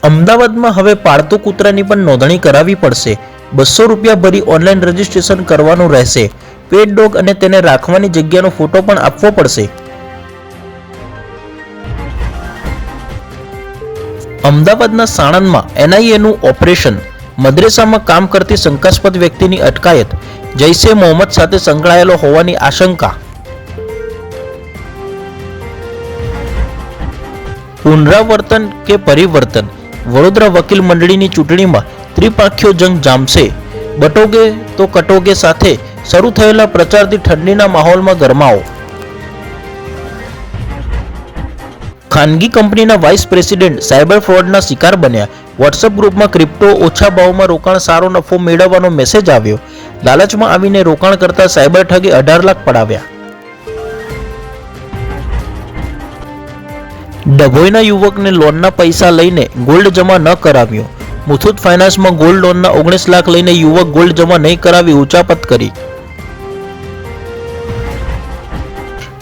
અમદાવાદમાં હવે પાળતુ કૂતરાની પણ નોંધણી કરાવવી પડશે। 200 રૂપિયા ભરી ઓનલાઈન રજીસ્ટ્રેશન કરવાનું રહેશે। પેટ ડોગ અને તેને રાખવાની જગ્યાનો ફોટો પણ આપવો પડશે। અમદાવાદના સાણંદમાં એનઆઈએનું ઓપરેશન। મદ્રેસામાં કામ કરતી શંકાસ્પદ વ્યક્તિની અટકાયત। જૈશે મોહમ્મદ સાથે સંકળાયેલો હોવાની આશંકા। પુનરાવર્તન કે પરિવર્તન? વડોદરા વકીલ મંડળીની ચૂંટણીમાં ત્રિપાંખીયો જંગ જામશે। બટોગે તો કટોગે સાથે શરૂ થયેલા પ્રચારથી ઠંડીના માહોલમાં ગરમાવો। ખાનગી કંપનીના વાઇસ પ્રેસિડેન્ટ સાયબર ફ્રોડના શિકાર બન્યા। વોટ્સએપ ગ્રુપમાં ક્રિપ્ટો ઓછા ભાવમાં રોકાણ સારો નફો મેળવવાનો મેસેજ આવ્યો। લાલચમાં આવીને રોકાણ કરતા સાયબર ઠગે 18 લાખ પડાવ્યા। ડભોઈના યુવકને લોનના પૈસા લઈને ગોલ્ડ જમા ન કરાવ્યો। મુથુટ ફાઇનાન્સમાં ગોલ્ડ લોનના 19 લાખ લઈને યુવક ગોલ્ડ જમા નહીં કરાવી ઉચાપત કરી।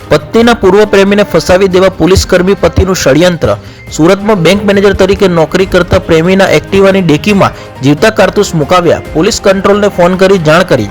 પત્નીના પૂર્વ પ્રેમીને ફસાવી દેવા પોલીસકર્મી પતિનું ષડયંત્ર। સુરતમાં બેંક મેનેજર તરીકે નોકરી કરતા પ્રેમીના એક્ટિવાની ડેકીમાં જીવતા કારતૂસ મુકાવ્યા। પોલીસ કંટ્રોલને ફોન કરી જાણ કરી।